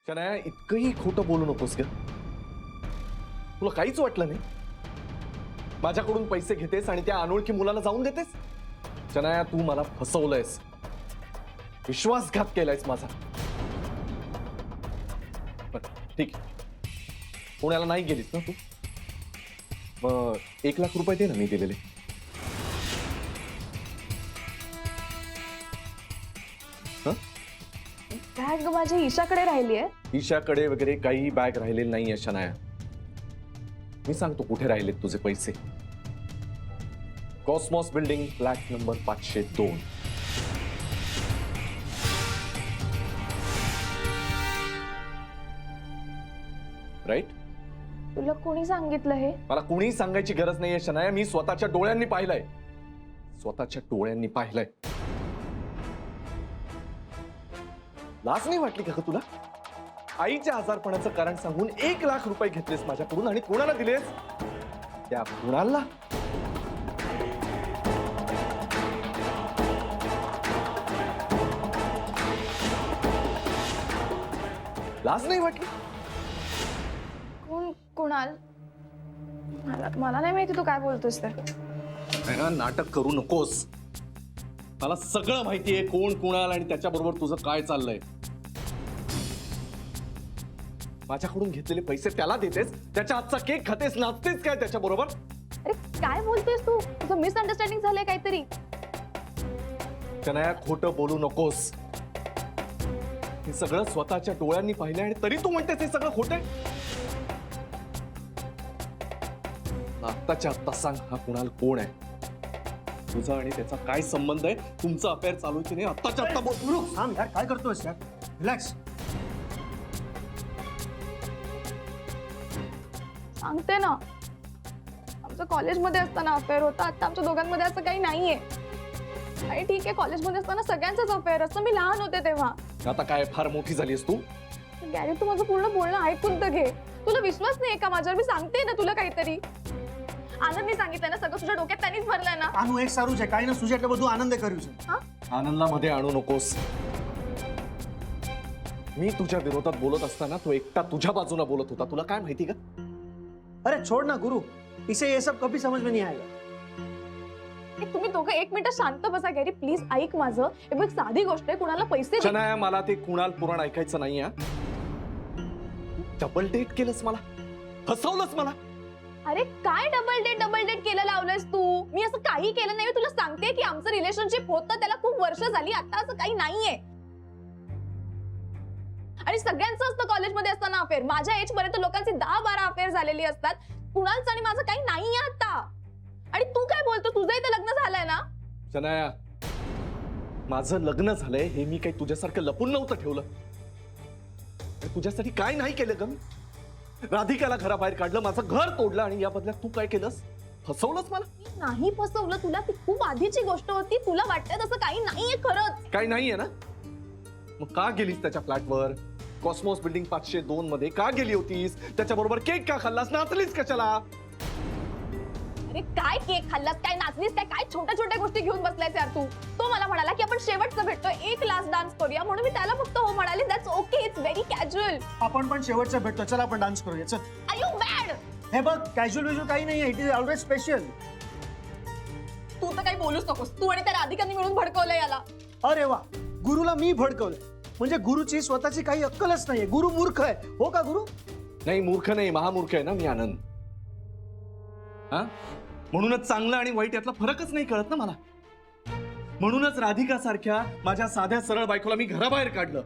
शनाया इतकंही खोटं बोलू नकोस ग. तुला काहीच वाटलं नाही? माझ्याकडून पैसे घेतेस आणि त्या अनोळखी मुलाला जाऊन देतेस? शनाया तू मला फसवलंयस, विश्वासघात केलायस माझा. ठीक, पुण्याला नाही गेलीस ना तू? मग 1,00,000 रुपये दे ना मी दिलेले. बॅग माझी ईशाकडे राहिली आहे. ईशाकडे वगैरे काही बॅग राहिलेली नाहीये शनाया. मी सांगतो कुठे राहिलेत तुझे पैसे. Cosmos building, flat number 502. Right? तुला कोणी सांगितलं हे? मला कोणी सांगायची गरज नाहीये शनाया. मी स्वतःच्या डोळ्यांनी पाहिलंय, स्वतःच्या डोळ्यांनी पाहिलंय. लाज नाही वाटली का तुला? आईच्या आजारपणाचं कारण सांगून 1,00,000 रुपये घेतलेस माझ्याकडून आणि कोणाला दिलेस? त्या कुणालला. लाज नाही वाटली? कोण? कुणाल? मला नाही माहिती तू काय बोलतोस ते. नाटक करू नकोस. मला सगळं माहितीये कोण कुणाल आणि त्याच्याबरोबर तुझं काय चाललंय. माझ्याकडून घेतलेले पैसे त्याला देतेस, त्याच्या हातचा केक खातेस, नाचतेस काय त्याच्याबरोबर? अरे काय बोलतोयस तू? तुझं मिसअंडरस्टँडिंग झालंय काहीतरी. शनाया खोटं बोलू नकोस. हे सगळं स्वतःच्या डोळ्यांनी पाहिलं आणि तरी तू म्हणतेस हे सगळं खोटं आहे. आत्ताच्या आत्ता सांग, हा कुणाल कोण आहे? तुझा आणि त्याचा काय संबंध आहे? तुमचा अफेअर चालू आहे की नाही? आत्ताच्या आत्ता बोल. सांग यार, काय करतोयस यार? रिलॅक्स. सांगते ना, आमचं कॉलेजमध्ये असताना अफेअर होता. आता आमच्या दोघांमध्ये असं काही नाहीये. आणि ठीक आहे, कॉलेजमध्ये असताना सगळ्यांचंच अफेअर असतं. मी लहान होते तेव्हा. आता काय फार मोठी झालीस तू? गॅरी, तू माझं पूर्ण बोलणं ऐकून तर घे. तुला विश्वास नाही का माझ्यावर? मी सांगते ना तुला काहीतरी. आनंदनी सांगितलं ना सगळं, तुझ्या डोक्यात त्यांनीच भरलंय ना. आनू एक सारू છે કાઈ ના સુજે એટલે બધું આનંદે કર્યું છે. हा? आनंदला मध्ये आणू नकोस. मी तुझ्या विरोधात बोलत असताना तो एकटा तुझ्या बाजूला बोलत होता. तुला काय माहिती का? अरे छोड़ ना गुरु, इसे ये सब कभी समझ में नहीं आएगा. तुम्ही दोघं 1 मिनिट शांत बसा. गॅरी प्लीज ऐक माझं. हे बघ, साधी गोष्ट आहे. कुणाला पैसे दे. शनाया मला ते कुणाल पुराण ऐकायचं नाही. डबल डेट केलंस मला, फसवलंस मला. अरे काय डबल डेट केलं लावलंयस तू? मी असं काही केलं नाही. तुला सांगते की आमचं रिलेशनशिप होतं त्याला खूप वर्ष झाली. आता असं काही नाहीये. आणि सगळ्यांचं असतं कॉलेजमध्ये असताना अफेअर. माझ्या एज पर्यंत लोकांची 10-12 अफेअर झालेली असतात. कुणालचं आणि माझं काही नाहीये आता. आणि तू काय बोलतो? तुझं इथं लग्न झालंय ना? शनाया, माझं लग्न झालंय हे मी काही तुझ्यासारखं लपून नव्हतं ठेवलं. तुझ्यासाठी काय नाही केलं ग मी? राधिकाला घराबाहेर काढलं, माझं घर तोडलं आणि या बदल्यात तू काय केलंस? फसवलंस मला. मी नाही फसवलं तुला. ती खूप आधीची गोष्ट होती. तुला वाटतंय तसं काही नाहीये खरंच. काही नाहीये ना? मग का गेलीस त्याच्या फ्लॅटवर? कॉस्मॉस बिल्डिंग 502 मध्ये का गेली होतीस? त्याच्याबरोबर केक का खाल्लास? नाचलीस कशाला? अरे काय केक खाल्लास, काय नाचलीस, काय छोट्या छोट्या गोष्टी घेऊन बसलायस यार तू. तो मला म्हणाला की आपण शेवटचं भेटतोय, एक लास्ट डान्स करूया. म्हणून मी त्याला फक्त हो म्हणाले. That's okay, it's very casual. आपण पण शेवटचं भेटतो, चल आपण डान्स करूया. चल. Are you bad? हे बघ, कॅज्युअल विज्युअल काही नाहीये. It is always special. तू तर काही बोलूच नकोस. तू आणि त्या राधिकांनी मिळून भडकवलंय याला. अरे वा, गुरुला मी भडकवलं. म्हणजे गुरुची स्वतःची काही अक्कलच नाहीये. गुरु मूर्ख आहे. हो का गुरु? नाही, मूर्ख नाही, महामूर्ख आहे ना मी आनंद. हा, म्हणूनच चांगलं आणि वाईट यातला फरकच नाही कळत ना मला. म्हणूनच राधिका सारख्या माझ्या साध्या सरळ बायकोला मी घराबाहेर काढलं.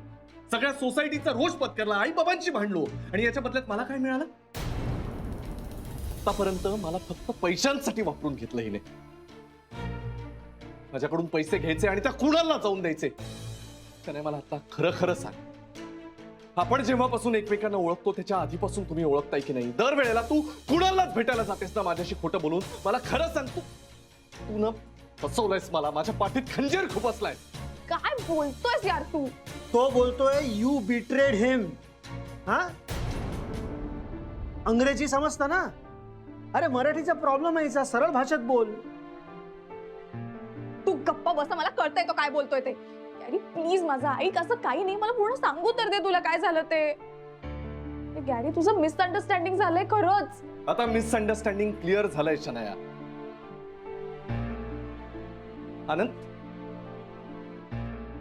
सगळ्या सोसायटीचा रोष पत्करला, आई बाबांची भांडलो. आणि याच्या बदल्यात मला काय मिळालं? आतापर्यंत मला फक्त पैशांसाठी वापरून घेतलं हिने. माझ्याकडून पैसे घ्यायचे आणि त्या कुणाला जाऊन द्यायचे. त्याने मला आता खरं खरं सांग, आपण जेव्हापासून एकमेकांना ओळखतो त्याच्या आधीपासून तुम्ही ओळखताय की नाही? दरवेळेला तू कुणालाच भेटायला जातेस ना माझ्याशी खोटं बोलून? मला खरं सांग, तू न फसवलंयस मला. माझ्या पाठीत खंजीर खुपसलाय. काय बोलतोयस यार तू? तो बोलतोय यू बिट्रेड हिम. हा, अंग्रेजी समजता ना? अरे मराठीचा प्रॉब्लेम आहे हिचा. सरळ भाषेत बोल. तू गप्पा बसा. मला कळतंय तो काय बोलतोय ते. अरे प्लीज माझा ऐक. असं काही नाही. मला पूर्ण सांगू तर दे तुला काय झालं ते. अरे गॅरी तुझं मिसअंडरस्टँडिंग झालंय खरंच. आता मिसअंडरस्टँडिंग क्लिअर झालंय शनाया. आनंद,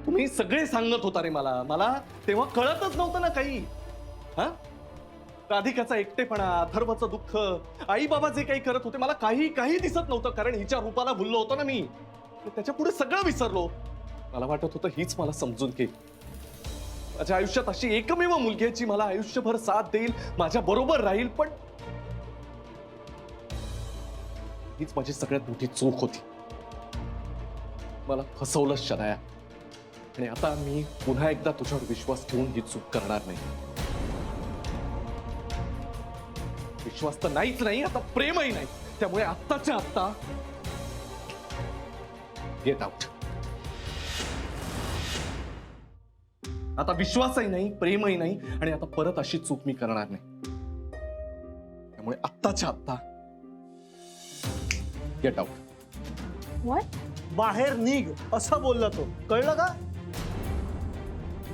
तुम्ही सगळे सांगत होता रे मला तेव्हा कळतच नव्हतं ना काही. हा, राधिकाचा एकटेपणा, अथर्वचं दुःख, आई बाबा जे काही करत होते मला काही दिसत नव्हतं, कारण हिच्या रूपाला भुललो होतो ना मी. त्याच्या पुढे सगळं विसरलो. मला वाटत होतं हीच मला समजून घेईल, माझ्या आयुष्यात अशी एकमेव मुलगी आहे जी मला आयुष्यभर साथ देईल, माझ्या बरोबर राहील. पण हीच माझी सगळ्यात मोठी चूक होती. मला फसवलं शनाया, आणि आता मी पुन्हा एकदा तुझ्यावर विश्वास ठेवून ही चूक करणार नाही. विश्वास तर नाहीच नाही, आता प्रेमही नाही. त्यामुळे आत्ताच्या आत्ता गेट आउट. आता विश्वासही नाही, प्रेमही नाही, आणि आता परत अशी चूक मी करणार नाही. त्यामुळे आत्ताच्या आत्ता गेट आउट. What? बाहेर निघ असं बोलला तो, कळलं का?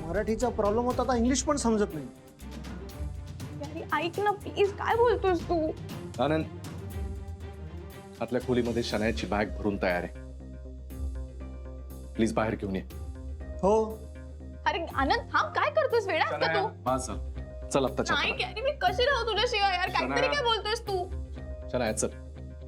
मराठीचा प्रॉब्लेम होता, आता इंग्लिश पण समजत नाही. गॅरी ऐक ना प्लीज, काय बोलतोस तू? आनंद, आतल्या खोलीमध्ये शनायाची बॅग भरून तयार आहे. प्लीज बाहेर घेऊन ये. हो, अरे आनंद थांब, काय करतोस? वेडा आहेस का तू? बस झालं. चल आत्ताच्या नाही आत्ता. गॅरी, मी कशी राहू तुझ्याशिवाय यार? काहीतरी शनाया. काय बोलतोयस तू? शनाया चल.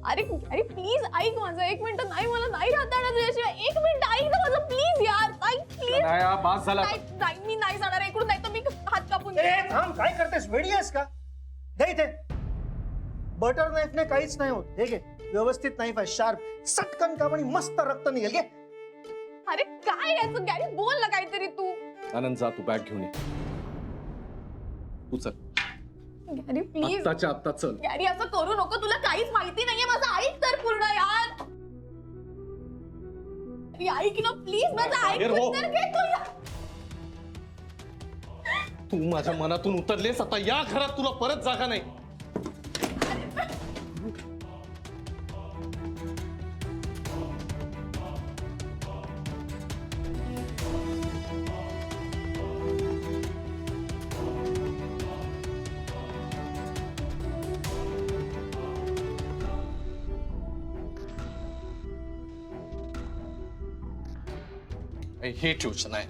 अरे अरे प्लीज ऐक माझं एक मिनिट. नाही मला नाही राहता येणार तुझ्याशिवाय. एक मिनिट ऐक ना माझं प्लीज यार, ऐक प्लीज. शनाया बस झाला. नाही मी नाही जाणार इकडून, नाही तर मी हात कापून ए घेईन. थांब, काय करतेस? वेडी आहेस का? दे इथे. बटर नाईफने काहीच नाही होत. हे घे, व्यवस्थित नाईफ आहे, शार्प, सटकन काम आणि मस्त रक्त निघेल. घे. अरे काय याचं गॅरी, बोल ना काहीतरी तू. आनंद जा, तू बॅग घेऊन ये. तू चल गॅरी प्लीज. आत्ताच्या आत्ता चल. गॅरी असं करू नको, तुला काहीच माहिती नाहीये माझं. ऐक तर पूर्ण यार. अरे ऐक ना प्लीज, माझं बाहेर ऐक हो. तर घे तू. तू माझ्या मनातून उतरलेस, आता या घरात तुला परत जागा नाही. I hate you, Shania.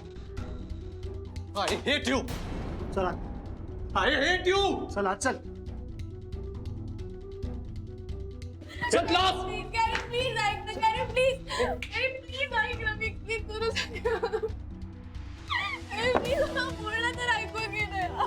I hate you. चला I hate you. चला चल. चल क्लास. गॅरी प्लीज ऐक ना, गॅरी प्लीज. गॅरी प्लीज ऐक ना, मी करू शकते. प्लीज बोलणं तर ऐकू घे ना.